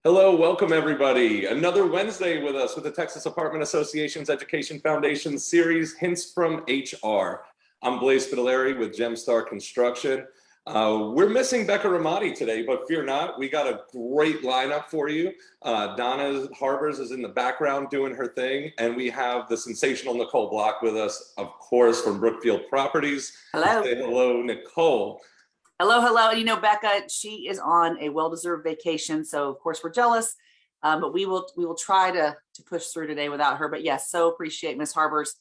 Hello, welcome everybody. Another Wednesday with us with the Texas Apartment Association's Education Foundation series, Hints from HR. I'm Blaise Spitaleri with Gemstar Construction. We're missing Becca Ramadi today, but fear not, we got a great lineup for you. Donna Harbers is in the background doing her thing, and we have the sensational Nicolle Block with us, of course, from Brookfield Properties. Hello. Say hello, Nicolle. Hello, hello. You know, Becca, she is on a well-deserved vacation, so of course we're jealous, but we will try to push through today without her. But yes, so appreciate Ms. Harbers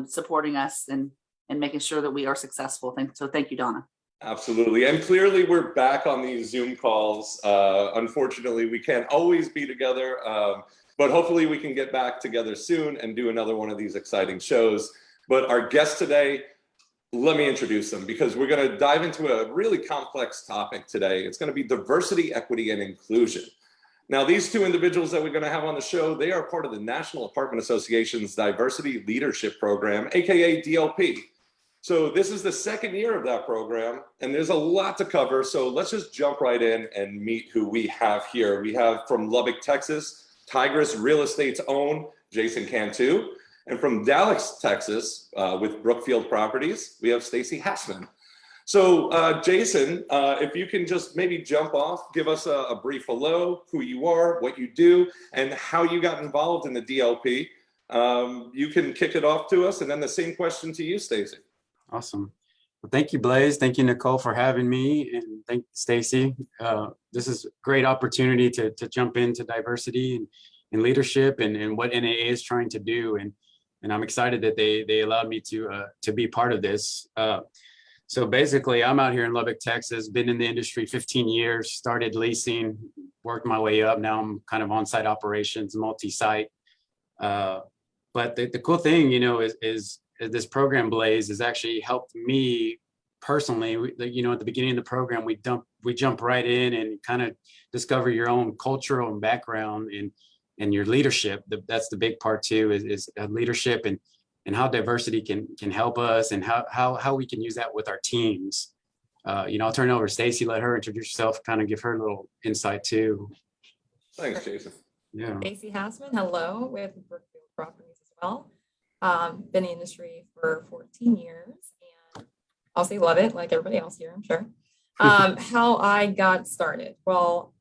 supporting us and making sure that we are successful. So thank you, Donna. Absolutely, and clearly we're back on these Zoom calls. Unfortunately, we can't always be together, but hopefully we can get back together soon and do another one of these exciting shows. But our guest today, let me introduce them because we're going to dive into a really complex topic today. It's going to be diversity, equity, and inclusion. Now, these two individuals that we're going to have on the show, they are part of the National Apartment Association's Diversity Leadership Program, aka DLP. So this is the second year of that program, and there's a lot to cover. So let's just jump right in and meet who we have here. We have from Lubbock, Texas, Tigress Real Estate's own Jason Cantu. And from Dallas, Texas, with Brookfield Properties, we have Staci Hasman. So Jason, if you can just maybe jump off, give us a brief hello, who you are, what you do, and how you got involved in the DLP. You can kick it off to us, and then the same question to you, Staci. Awesome. Well, thank you, Blaise. Thank you, Nicolle, for having me, and thank you, Staci. This is a great opportunity to jump into diversity and leadership and what NAA is trying to do. And I'm excited that they allowed me to be part of this. So basically, I'm out here in Lubbock, Texas, been in the industry 15 years, started leasing, worked my way up. Now I'm kind of on-site operations, multi-site. But the cool thing, you know, is this program, Blaise, has actually helped me personally. You know, at the beginning of the program, we jump right in and kind of discover your own cultural and background and your leadership. That's the big part too, is leadership and how diversity can help us and how we can use that with our teams. You know, I'll turn it over to Staci, let her introduce herself, kind of give her a little insight too. Thanks, Jason. Yeah. Staci Hasman, hello, with Brookfield Properties as well. Been in the industry for 14 years and also love it like everybody else here, I'm sure. How I got started. Well,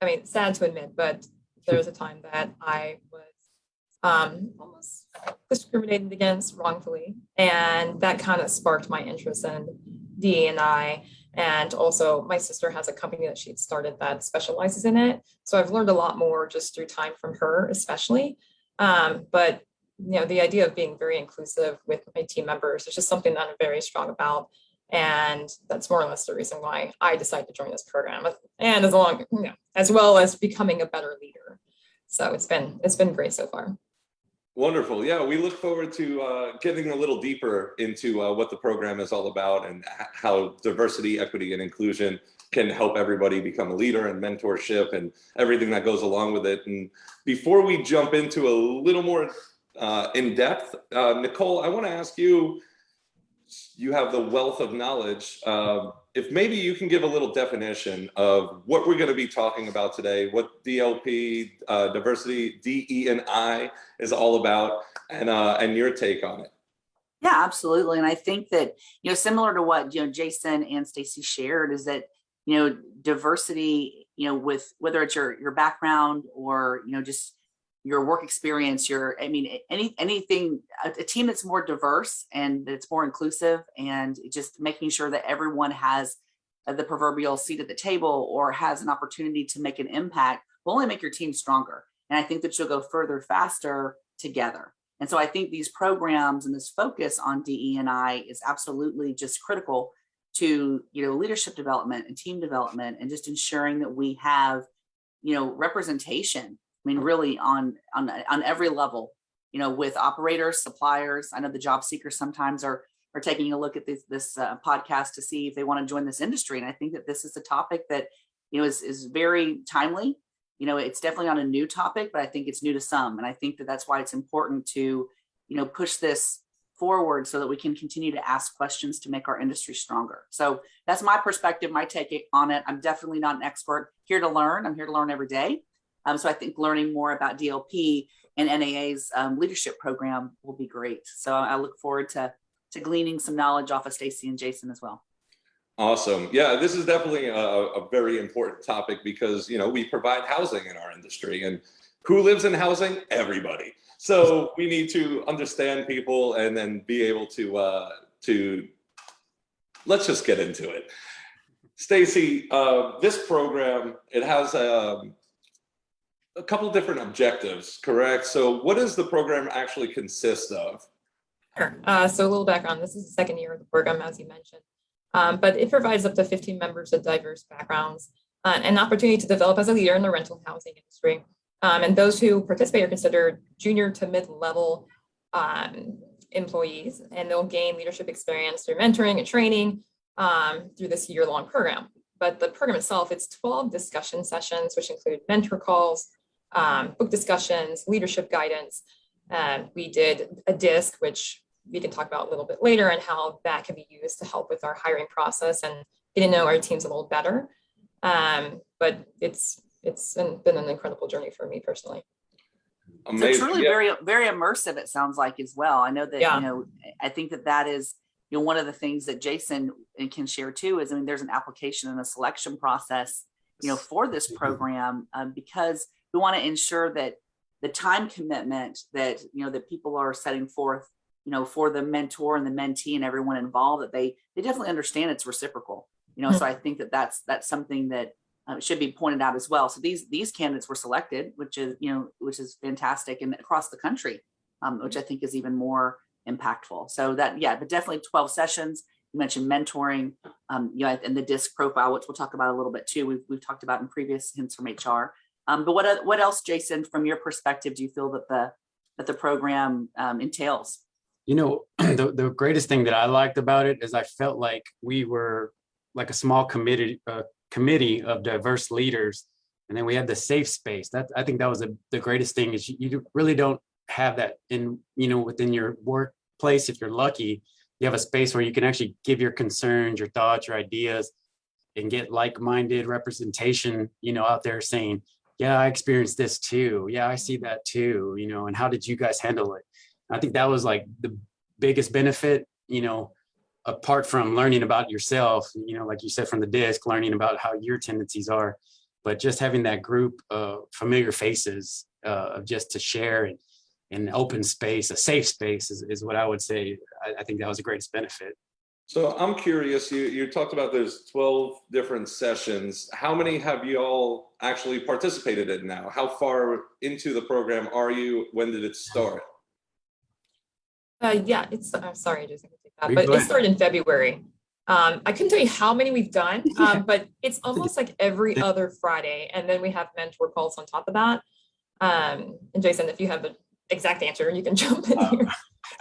I mean, sad to admit, but there was a time that I was almost discriminated against wrongfully. And that kind of sparked my interest in DE&I. And also my sister has a company that she had started that specializes in it. So I've learned a lot more just through time from her, especially. But, you know, the idea of being very inclusive with my team members is just something that I'm very strong about. And that's more or less the reason why I decided to join this program, and as well as becoming a better leader. So it's been great so far. Wonderful. Yeah, we look forward to getting a little deeper into what the program is all about and how diversity, equity, and inclusion can help everybody become a leader and mentorship and everything that goes along with it. And before we jump into a little more in depth, Nicolle, I want to ask you, you have the wealth of knowledge. If maybe you can give a little definition of what we're going to be talking about today, what DLP, diversity, DE&I is all about, and your take on it. Yeah, absolutely. And I think that, you know, similar to what, you know, Jason and Staci shared, is that, you know, diversity, you know, with whether it's your background or, you know, just your work experience, anything, a team that's more diverse and that's more inclusive, and just making sure that everyone has the proverbial seat at the table or has an opportunity to make an impact will only make your team stronger. And I think that you'll go further faster together. And so I think these programs and this focus on DE&I is absolutely just critical to, you know, leadership development and team development, and just ensuring that we have, you know, representation. I mean, really on every level, you know, with operators, suppliers. I know the job seekers sometimes are taking a look at this podcast to see if they want to join this industry. And I think that this is a topic that, you know, is very timely. You know, it's definitely not a new topic, but I think it's new to some. And I think that that's why it's important to, you know, push this forward so that we can continue to ask questions to make our industry stronger. So that's my perspective, my take on it. I'm definitely not an expert, here to learn. I'm here to learn every day. So I think learning more about DLP and NAA's leadership program will be great. So I look forward to gleaning some knowledge off of Staci and Jason as well. Awesome. Yeah, this is definitely a very important topic because, you know, we provide housing in our industry, and who lives in housing? Everybody. So we need to understand people and then be able to let's just get into it. Staci, this program, it has a couple of different objectives, correct? So what does the program actually consist of? Sure. So a little background. This is the second year of the program, as you mentioned. But it provides up to 15 members of diverse backgrounds an opportunity to develop as a leader in the rental housing industry. And those who participate are considered junior to mid-level employees, and they'll gain leadership experience through mentoring and training through this year-long program. But the program itself, it's 12 discussion sessions, which include mentor calls, book discussions, leadership guidance. We did a DISC, which we can talk about a little bit later, and how that can be used to help with our hiring process and getting to know our teams a little better. But it's been an incredible journey for me personally. Amazing. So truly very, very immersive, it sounds like as well. I know that, you know, I think that is, you know, one of the things that Jason can share too is, I mean, there's an application and a selection process, you know, for this program because we want to ensure that the time commitment that, you know, that people are setting forth, you know, for the mentor and the mentee and everyone involved, that they definitely understand it's reciprocal, you know. So I think that that's something that should be pointed out as well. So these candidates were selected, which is fantastic, and across the country, which I think is even more impactful. So that, yeah, but definitely 12 sessions. You mentioned mentoring, you know, and the DISC profile, which we'll talk about a little bit too. We've talked about in previous hints from HR. But what else, Jason, from your perspective, do you feel that the program entails? You know, the greatest thing that I liked about it is I felt like we were like a small committee of diverse leaders, and then we had the safe space. I think that was the greatest thing, is you really don't have that in, you know, within your workplace. If you're lucky, you have a space where you can actually give your concerns, your thoughts, your ideas, and get like-minded representation, you know, out there saying, yeah, I experienced this too. Yeah, I see that too, you know, and how did you guys handle it? I think that was like the biggest benefit, you know, apart from learning about yourself, you know, like you said, from the DISC, learning about how your tendencies are, but just having that group of familiar faces just to share and open space, a safe space is what I would say. I think that was the greatest benefit. So I'm curious, you talked about there's 12 different sessions. How many have you all actually participated in now? How far into the program are you? When did it start? Yeah, I'm sorry, Jason, but it started in February. I couldn't tell you how many we've done, but it's almost like every other Friday. And then we have mentor calls on top of that. And Jason, if you have the exact answer, you can jump in here.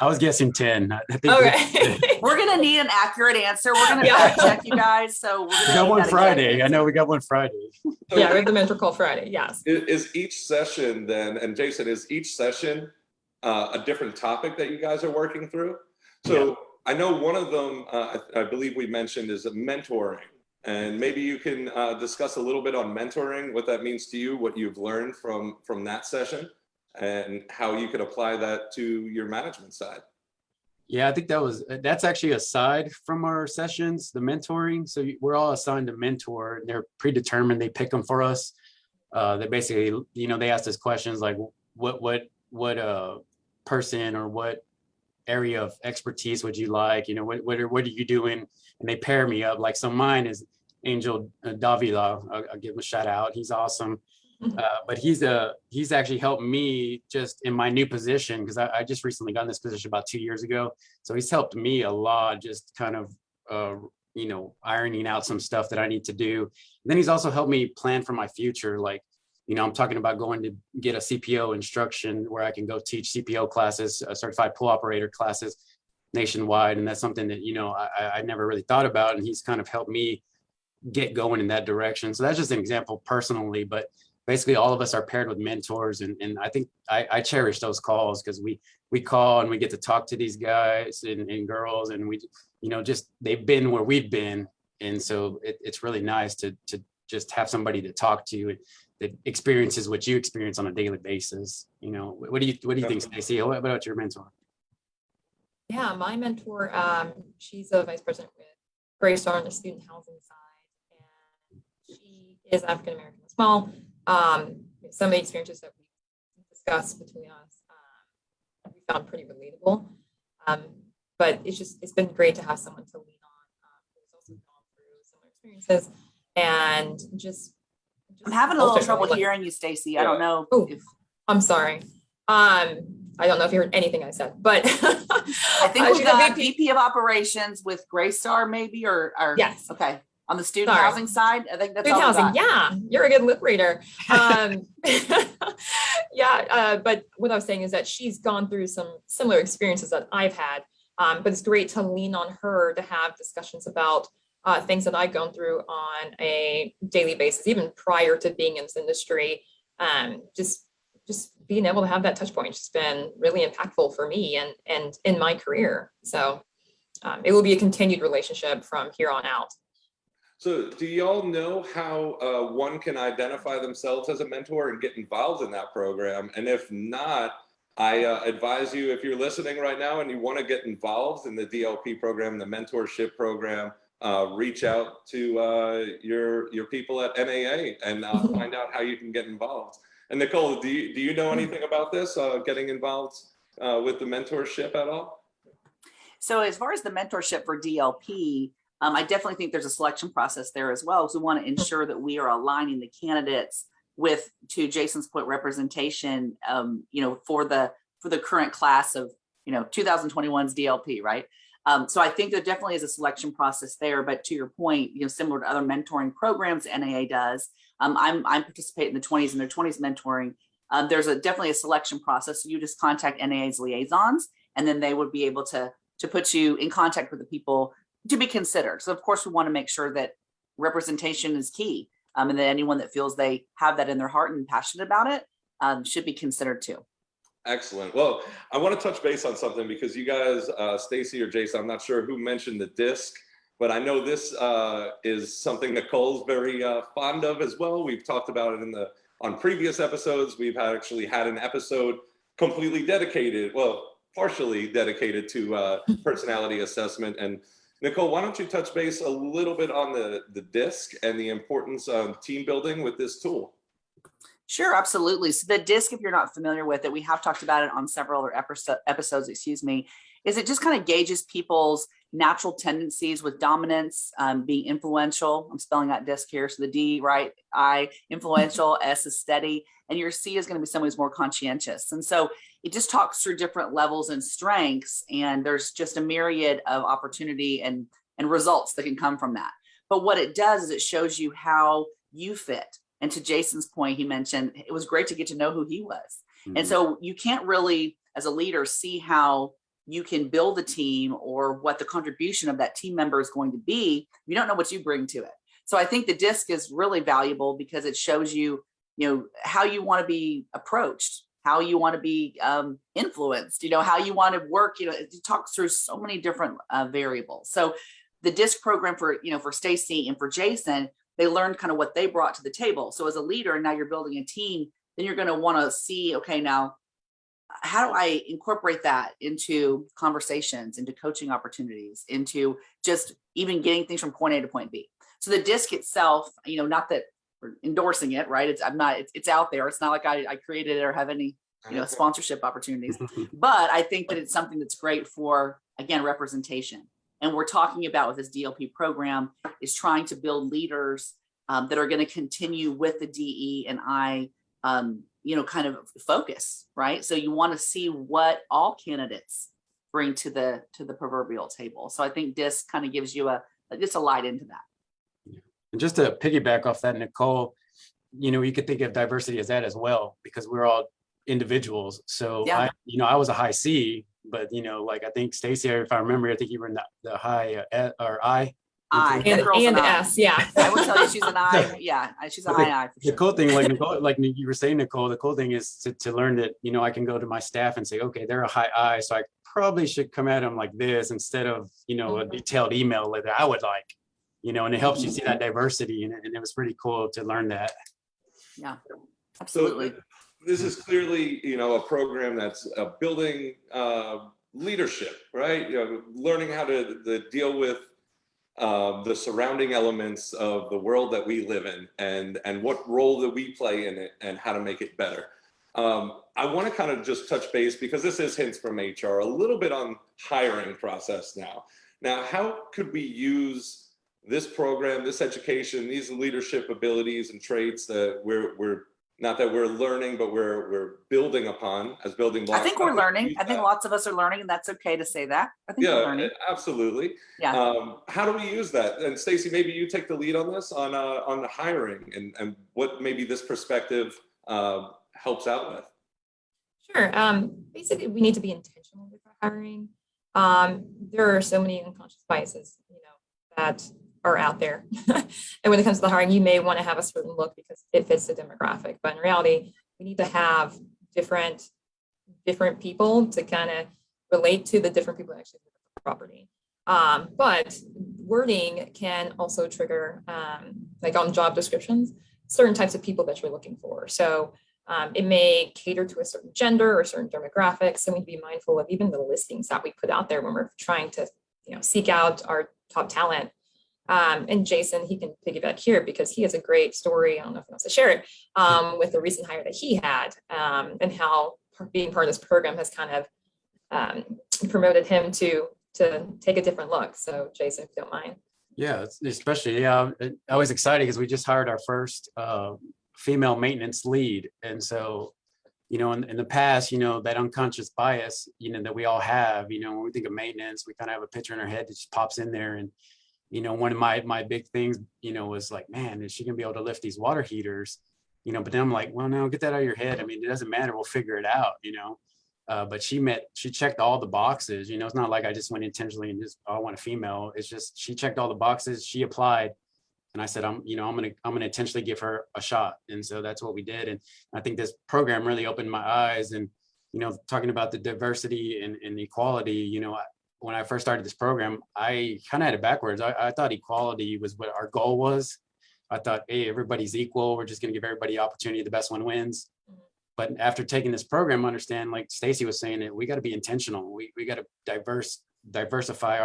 I was guessing 10. I think okay. We're going to need an accurate answer. We're going to fact check you guys. So we got one Friday. I know we got one Friday. Yeah, we have the mentor call Friday. Yes. Is each session then, and Jason, is each session a different topic that you guys are working through? So yeah. I know one of them, I believe we mentioned, is mentoring. And maybe you can discuss a little bit on mentoring, what that means to you, what you've learned from that session, and how you could apply that to your management side. Yeah, I think that's actually aside from our sessions, the mentoring. So we're all assigned a mentor, and they're predetermined. They pick them for us. They basically, you know, they ask us questions like, what person or what area of expertise would you like? You know, what are you doing? And they pair me up. Like, so mine is Angel Davila. I'll give him a shout out. He's awesome. But he's actually helped me just in my new position, because I just recently got in this position about 2 years ago. So he's helped me a lot, just kind of, you know, ironing out some stuff that I need to do. And then he's also helped me plan for my future. Like, you know, I'm talking about going to get a CPO instruction where I can go teach CPO classes, certified pool operator classes nationwide. And that's something that, you know, I never really thought about. And he's kind of helped me get going in that direction. So that's just an example personally, but basically all of us are paired with mentors. And I think I cherish those calls because we call and we get to talk to these guys and girls, and we, just they've been where we've been. And so it's really nice to just have somebody to talk to that experiences what you experience on a daily basis. What do you think, Staci? What about your mentor? Yeah, my mentor, she's a vice president with Grace on the student housing side, and she is African American as well. Some of the experiences that we discussed between us, we found pretty relatable. But it's been great to have someone to lean on who's also gone through similar experiences, and just I'm having a little ultimately, trouble hearing you, Staci. I don't know. Oh, if I'm sorry. I don't know if you heard anything I said, but I think we've got VP of operations with Graystar, maybe, or yes. Okay. On the student housing side, I think that's student all housing. Yeah, you're a good lip reader. Yeah, but what I was saying is that she's gone through some similar experiences that I've had, but it's great to lean on her to have discussions about things that I've gone through on a daily basis, even prior to being in this industry. Just being able to have that touch point has been really impactful for me and in my career. So it will be a continued relationship from here on out. So do y'all know how one can identify themselves as a mentor and get involved in that program? And if not, I advise you, if you're listening right now and you want to get involved in the DLP program, the mentorship program, reach out to your people at NAA and find out how you can get involved. And Nicolle, do you know anything about this, getting involved with the mentorship at all? So as far as the mentorship for DLP, I definitely think there's a selection process there as well. So we want to ensure that we are aligning the candidates with, to Jason's point, representation, for the current class of, 2021's DLP, right? So I think there definitely is a selection process there. But to your point, similar to other mentoring programs NAA does, I'm participating in the 20s and their 20s mentoring. There's definitely a selection process. So you just contact NAA's liaisons, and then they would be able to put you in contact with the people to be considered. So of course we want to make sure that representation is key, and that anyone that feels they have that in their heart and passionate about it should be considered too. Excellent. Well, I want to touch base on something because you guys, Staci or Jason, I'm not sure who mentioned the DISC, but I know this is something Nicolle's very fond of as well. We've talked about it on previous episodes. We've actually had an episode completely dedicated, well, partially dedicated to personality assessment. And Nicolle, why don't you touch base a little bit on the DISC and the importance of team building with this tool? Sure, absolutely. So the DISC, if you're not familiar with it, we have talked about it on several other episodes, is it just kind of gauges people's natural tendencies with dominance, being influential. I'm spelling out DISC here. So the D, right? I, influential, S is steady, and your C is going to be someone who's more conscientious. And so it just talks through different levels and strengths, and there's just a myriad of opportunity and results that can come from that. But what it does is it shows you how you fit. And to Jason's point, he mentioned it was great to get to know who he was. Mm-hmm. And so you can't really, as a leader, see how you can build a team or what the contribution of that team member is going to be. You don't know what you bring to it. So I think the DISC is really valuable because it shows you, how you want to be approached, how you want to be influenced, how you want to work. It talks through so many different variables. So the DISC program for Staci and for Jason, they learned kind of what they brought to the table. So as a leader, and now you're building a team, then you're going to want to see, okay, now how do I incorporate that into conversations, into coaching opportunities, into just even getting things from point A to point B. So the DISC itself, not that we're endorsing it, right? It's out there. It's not like I created it or have any, sponsorship opportunities, but I think that it's something that's great for, again, representation. And we're talking about with this DLP program is trying to build leaders that are going to continue with the DE&I, kind of focus, right? So you want to see what all candidates bring to the proverbial table. So I think DISC kind of gives you just a light into that. And just to piggyback off that, Nicolle, you could think of diversity as that as well, because we're all individuals. So yeah. I was a high C, but I think Staci, if I remember, I think you were in the high or I. I. And, That girl's and an I. S, yeah. I will tell you, she's an I. Yeah, she's a high I for The sure. cool thing, like Nicole, like you were saying, Nicole, the cool thing is to learn that, you know, I can go to my staff and say, okay, they're a high I, so I probably should come at them like this instead of, you know, a detailed email that I would like, you know, and it helps you see that diversity, and it was pretty cool to learn that. Yeah, absolutely. So this is clearly, you know, a program that's building leadership, right? You know, learning how to deal with the surrounding elements of the world that we live in, and what role that we play in it, and how to make it better. I want to kind of just touch base, because this is Hints from HR, a little bit on hiring process now. Now, how could we use this program, this education, these leadership abilities and traits that we're not that we're learning, but we're building upon as building blocks? I think we're learning. I think lots of us are learning, and that's okay to say that. I think we're learning. Absolutely. Yeah. How do we use that? And Staci, maybe you take the lead on this, on the hiring, and what maybe this perspective helps out with. Sure. Basically, we need to be intentional with our hiring. There are so many unconscious biases, you know, that are out there. And when it comes to the hiring, you may want to have a certain look because it fits the demographic. But in reality, we need to have different people to kind of relate to the different people that actually live at the property. But wording can also trigger, like on job descriptions, certain types of people that you're looking for. So it may cater to a certain gender or certain demographics, and we need to be mindful of even the listings that we put out there when we're trying to, you know, seek out our top talent. And Jason, he can piggyback here because he has a great story. I don't know if he wants to share it, with the recent hire that he had, and how being part of this program has kind of promoted him to take a different look. So Jason, if you don't mind. Yeah, especially, I was excited because we just hired our first female maintenance lead. And so, you know, in the past, you know, that unconscious bias, you know, that we all have, you know, when we think of maintenance, we kind of have a picture in our head that just pops in there. And, you know, one of my big things, you know, was like, man, is she gonna be able to lift these water heaters? You know, but then I'm like, well, no, get that out of your head. I mean, it doesn't matter. We'll figure it out, you know. But she checked all the boxes. You know, it's not like I just went intentionally and just, oh, I want a female. It's just, she checked all the boxes. She applied. And I said, I'm gonna intentionally give her a shot. And so that's what we did. And I think this program really opened my eyes. And, you know, talking about the diversity and equality, you know, when I first started this program, I kind of had it backwards. I thought equality was what our goal was. I thought, hey, everybody's equal. We're just gonna give everybody opportunity. The best one wins. But after taking this program, I understand, like Staci was saying, that we got to be intentional. We got to diversify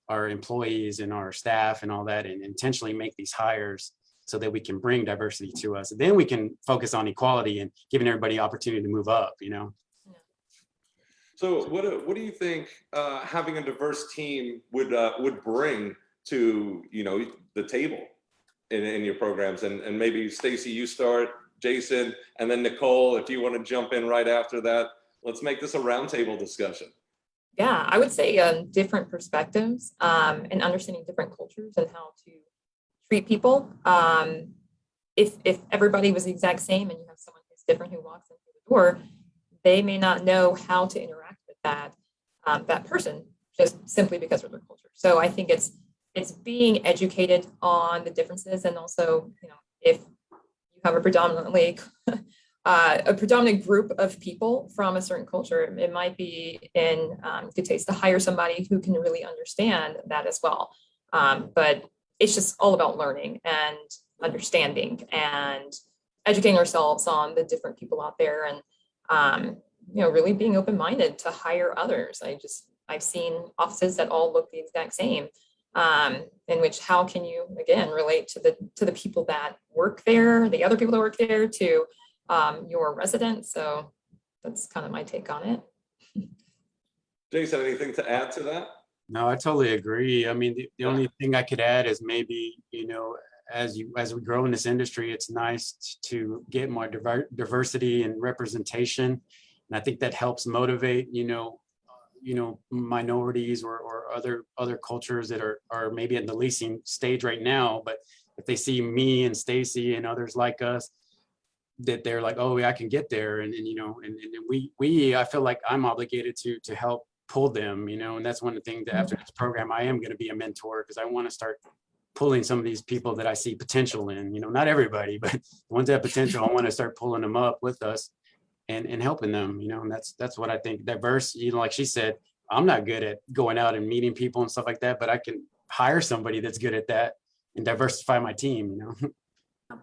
our employees and our staff and all that, and intentionally make these hires so that we can bring diversity to us. And then we can focus on equality and giving everybody opportunity to move up, you know? So what do you think having a diverse team would bring to, you know, the table in your programs? And maybe Staci, you start, Jason, and then Nicolle, if you want to jump in right after that. Let's make this a roundtable discussion. Yeah, I would say different perspectives, and understanding different cultures and how to treat people. If everybody was the exact same and you have someone who's different who walks in through the door, they may not know how to interact with that person just simply because of their culture. So I think it's being educated on the differences, and also, you know, if you have a predominant group of people from a certain culture, it might be in good taste to hire somebody who can really understand that as well. But it's just all about learning and understanding and educating ourselves on the different people out there, and you know, really being open-minded to hire others. I've seen offices that all look the exact same, in which, how can you again relate to the people that work there, the other people that work there, to your residents. So that's kind of my take on it. Jason, anything to add to that? No, I totally agree. I mean, the only thing I could add is maybe, you know, as we grow in this industry, it's nice to get more diversity and representation. And I think that helps motivate, you know, minorities or other cultures that are maybe in the leasing stage right now. But if they see me and Staci and others like us, that they're like, oh, yeah, I can get there. And you know, and we I feel like I'm obligated to help pull them, and that's one of the things that after this program, I am going to be a mentor because I want to start pulling some of these people that I see potential in, not everybody, but the ones that have potential, I want to start pulling them up with us and helping them, and that's what I think. Diverse, like she said, I'm not good at going out and meeting people and stuff like that, but I can hire somebody that's good at that and diversify my team,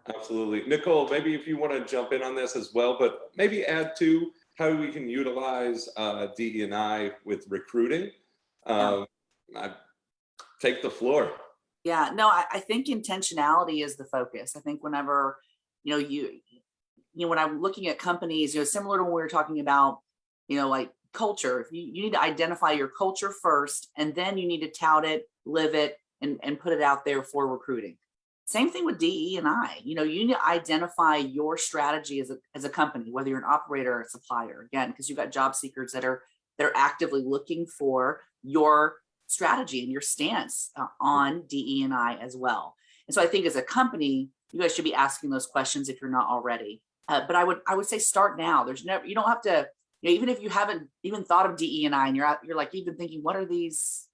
Absolutely. Nicolle, maybe if you want to jump in on this as well, but maybe add to how we can utilize DE&I with recruiting. Take the floor. Yeah, no, I think intentionality is the focus. I think whenever, when I'm looking at companies, similar to when we were talking about, like culture, you need to identify your culture first, and then you need to tout it, live it, and put it out there for recruiting. Same thing with DE&I. You need to identify your strategy as a company, whether you're an operator or a supplier, again, because you've got job seekers that are actively looking for your strategy and your stance on DE&I as well. And so I think as a company, you guys should be asking those questions if you're not already. But I would say start now. You don't have to, even if you haven't even thought of DE&I and you're like even thinking, what these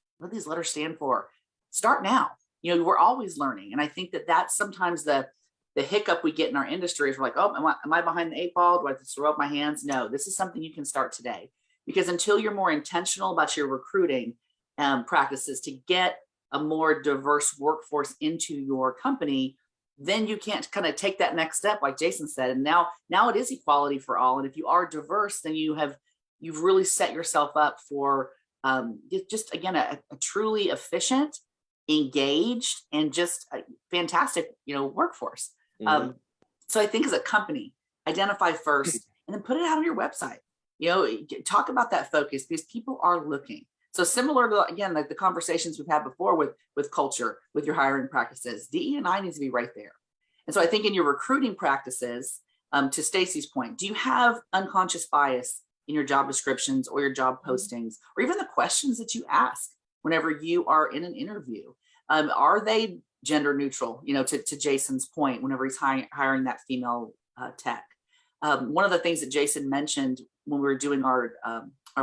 letters stand for? Start now. We're always learning. And I think that's sometimes the hiccup we get in our industry is we're like, oh, am I behind the 8 ball? Do I have to throw up my hands? No, this is something you can start today, because until you're more intentional about your recruiting practices to get a more diverse workforce into your company, then you can't kind of take that next step, like Jason said. And now it is equality for all. And if you are diverse, then you've really set yourself up for just again a truly efficient, engaged, and just a fantastic workforce. So I think as a company, identify first and then put it out on your website. Talk about that focus, because people are looking. So similar to, again, like the conversations we've had before with culture, with your hiring practices, DE&I needs to be right there. And so I think in your recruiting practices, to Staci's point, do you have unconscious bias in your job descriptions or your job postings, or even the questions that you ask whenever you are in an interview? Are they gender neutral? To Jason's point, whenever he's hiring that female tech. One of the things that Jason mentioned when we were doing our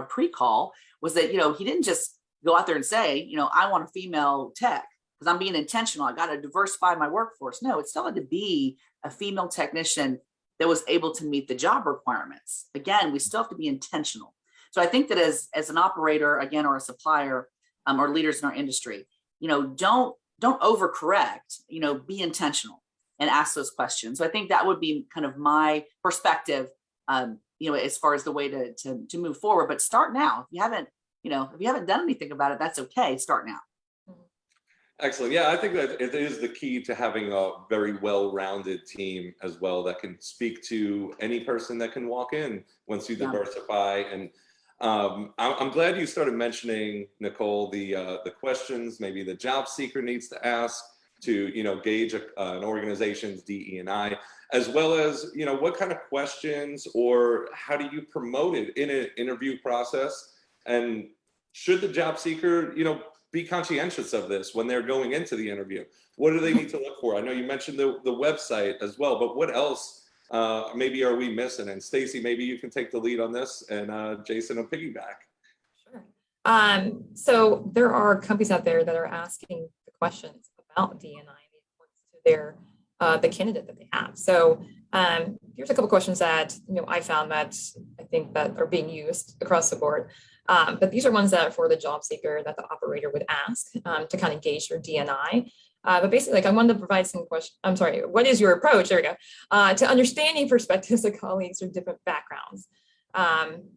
pre-call was that, he didn't just go out there and say, I want a female tech because I'm being intentional. I got to diversify my workforce. No, it still had to be a female technician that was able to meet the job requirements. Again, we still have to be intentional. So I think that as an operator, again, or a supplier, or leaders in our industry, don't overcorrect, be intentional and ask those questions. So I think that would be kind of my perspective, as far as the way to move forward. But start now. If you haven't done anything about it, that's okay. Start now. Excellent. Yeah, I think that it is the key to having a very well-rounded team as well that can speak to any person that can walk in once you diversify. And I'm glad you started mentioning, Nicolle, the questions maybe the job seeker needs to ask to gauge an organization's DE&I, as well as what kind of questions or how do you promote it in an interview process, and should the job seeker be conscientious of this when they're going into the interview? What do they need to look for? I know you mentioned the website as well, but what else maybe are we missing? And Staci, maybe you can take the lead on this, and Jason will piggyback. Sure. So there are companies out there that are asking the questions about DE&I and the importance to their the candidate that they have. So here's a couple questions that I found that I think that are being used across the board. But these are ones that are for the job seeker that the operator would ask to kind of gauge their DE&I. But basically, I wanted to provide some questions. I'm sorry, what is your approach? There we go. To understanding perspectives of colleagues from different backgrounds.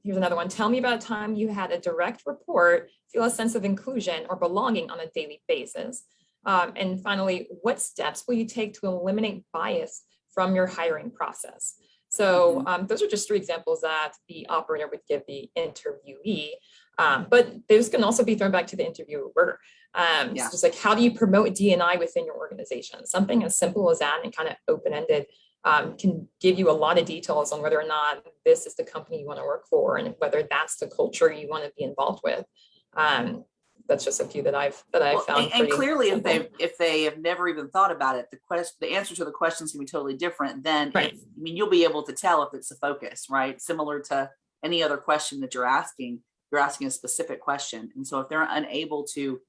Here's another one. Tell me about a time you had a direct report, feel a sense of inclusion or belonging on a daily basis. And finally, what steps will you take to eliminate bias from your hiring process? So those are just 3 examples that the operator would give the interviewee, but those can also be thrown back to the interviewer. So just like, how do you promote DE&I within your organization? Something as simple as that and kind of open-ended can give you a lot of details on whether or not this is the company you want to work for and whether that's the culture you want to be involved with. That's just a few that I've found. And clearly, if they have never even thought about it, the answer to the questions can be totally different. Then, you'll be able to tell if it's a focus, right? Similar to any other question that you're asking. you're asking a specific question. And so if they're unable to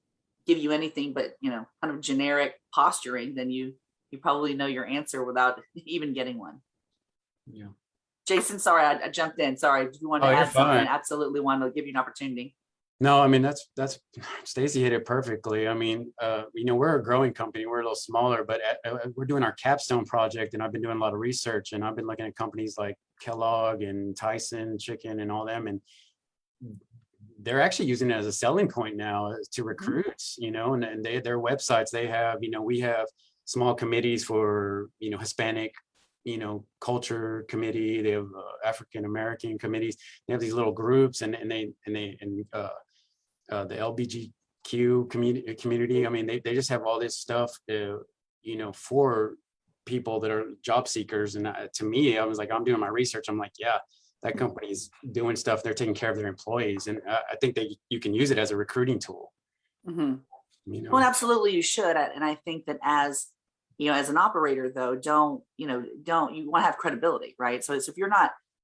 give you anything but, kind of generic posturing, then you probably know your answer without even getting one. Yeah. Jason, sorry, I jumped in. Sorry, if you want to Oh, you're add something, fine. absolutely want to give you an opportunity. No, I mean, that's Staci hit it perfectly. I mean, we're a growing company. We're a little smaller, but we're doing our capstone project, and I've been doing a lot of research, and I've been looking at companies like Kellogg and Tyson Chicken and all them, and they're actually using it as a selling point now to recruits, and their websites, they have, we have small committees for, Hispanic, culture committee. They have African-American committees. They have these little groups, and the LBGQ community. I mean, they just have all this stuff, for people that are job seekers. And to me, I was like, I'm doing my research. I'm like, yeah, that company's doing stuff. They're taking care of their employees. And I think that you can use it as a recruiting tool. Mm-hmm. Well, absolutely, you should. And I think that as an operator, though, you want to have credibility, right? So if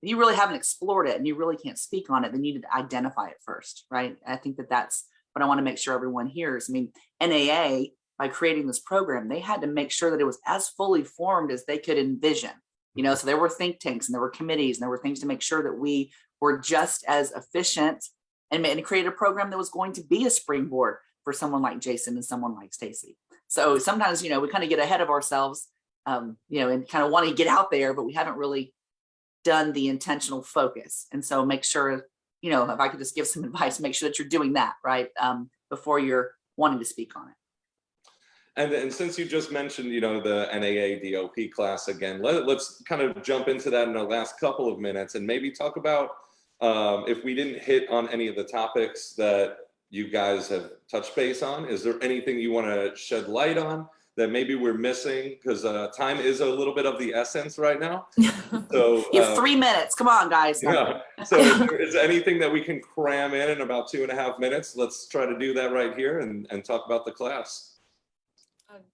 if you really haven't explored it and you really can't speak on it, then you need to identify it first, right? I think that's what I want to make sure everyone hears. I mean, NAA, by creating this program, they had to make sure that it was as fully formed as they could envision. So there were think tanks and there were committees and there were things to make sure that we were just as efficient and create a program that was going to be a springboard for someone like Jason and someone like Staci. So sometimes, we kind of get ahead of ourselves, and kind of want to get out there, but we haven't really done the intentional focus. And so make sure, if I could just give some advice, make sure that you're doing that, right? Before you're wanting to speak on it. And since you just mentioned, the NAA DOP class again, let's kind of jump into that in the last couple of minutes and maybe talk about if we didn't hit on any of the topics that you guys have touched base on. Is there anything you want to shed light on that maybe we're missing? Because time is a little bit of the essence right now. So you have 3 minutes. Come on, guys. Yeah. So is there anything that we can cram in about 2.5 minutes? Let's try to do that right here and talk about the class.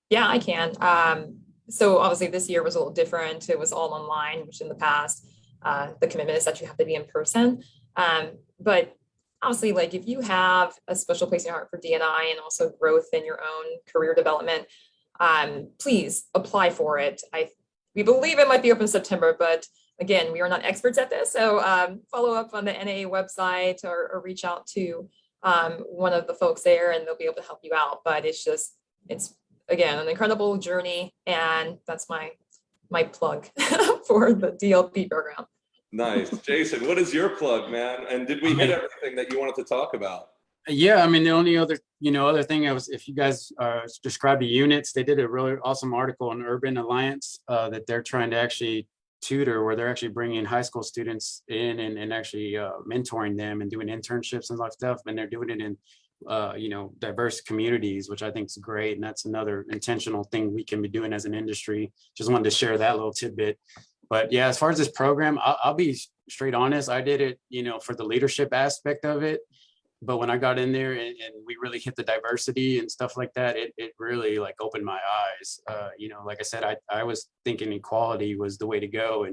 Yeah, I can. So obviously this year was a little different. It was all online, which in the past, the commitment is that you have to be in person. But honestly, like if you have a special place in your heart for DEI and also growth in your own career development, please apply for it. We believe it might be open in September, but again, we are not experts at this. So follow up on the NAA website or reach out to one of the folks there and they'll be able to help you out. But it's again, an incredible journey. And that's my plug for the DLP program. Nice. Jason, what is your plug, man? And did we hit everything that you wanted to talk about? Yeah, I mean, the only other, other thing if you guys describe the units, they did a really awesome article on Urban Alliance that they're trying to actually tutor, where they're actually bringing high school students in and actually mentoring them and doing internships and stuff. And they're doing it in, diverse communities, which I think is great. And that's another intentional thing we can be doing as an industry. Just wanted to share that little tidbit. But yeah, as far as this program, I'll be straight honest. I did it, for the leadership aspect of it. But when I got in there and we really hit the diversity and stuff like that, it really like opened my eyes. Like I said, I was thinking equality was the way to go.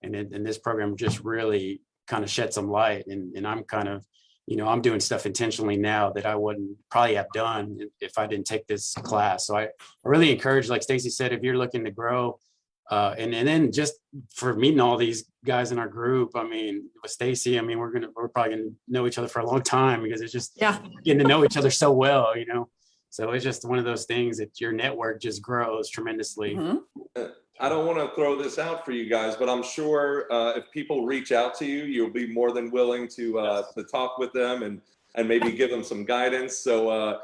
And this program just really kind of shed some light. And I'm kind of, I'm doing stuff intentionally now that I wouldn't probably have done if I didn't take this class. So I really encourage, like Staci said, if you're looking to grow, and then just for meeting all these guys in our group, I mean, with Staci, I mean, we're probably gonna know each other for a long time because it's just getting to know each other so well, So it's just one of those things that your network just grows tremendously. Mm-hmm. I don't want to throw this out for you guys, but I'm sure if people reach out to you, you'll be more than willing to talk with them and maybe give them some guidance. So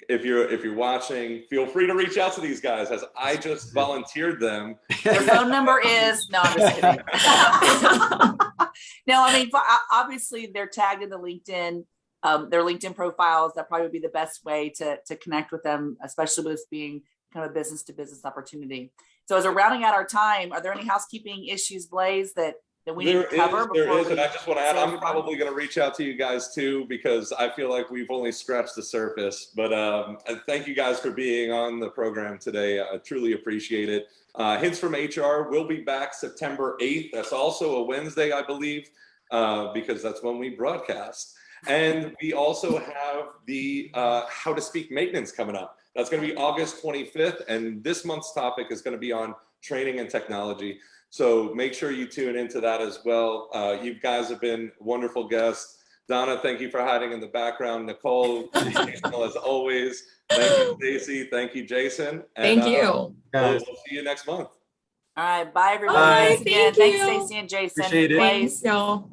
if you're watching, feel free to reach out to these guys, as I just volunteered them. Their phone number is I'm just kidding. No, I mean, obviously they're tagged in the LinkedIn, their LinkedIn profiles. That probably would be the best way to connect with them, especially with this being kind of a business to business opportunity. So as we're rounding out our time, are there any housekeeping issues, Blaise, that we need to cover? There is, and I just want to add, I'm probably going to reach out to you guys too, because I feel like we've only scratched the surface. But thank you guys for being on the program today. I truly appreciate it. Hints from HR will be back September 8th. That's also a Wednesday, I believe, because that's when we broadcast. And we also have the How to Speak maintenance coming up. That's going to be August 25th. And this month's topic is going to be on training and technology. So make sure you tune into that as well. You guys have been wonderful guests. Donna, thank you for hiding in the background. Nicolle, as always. Thank you, Staci. Thank you, Jason. And, Thank you. We'll see you next month. All right, bye everybody. Bye, Thanks again. thank Thanks, you. Staci and Jason. Appreciate it. Blaise. Thanks, y'all.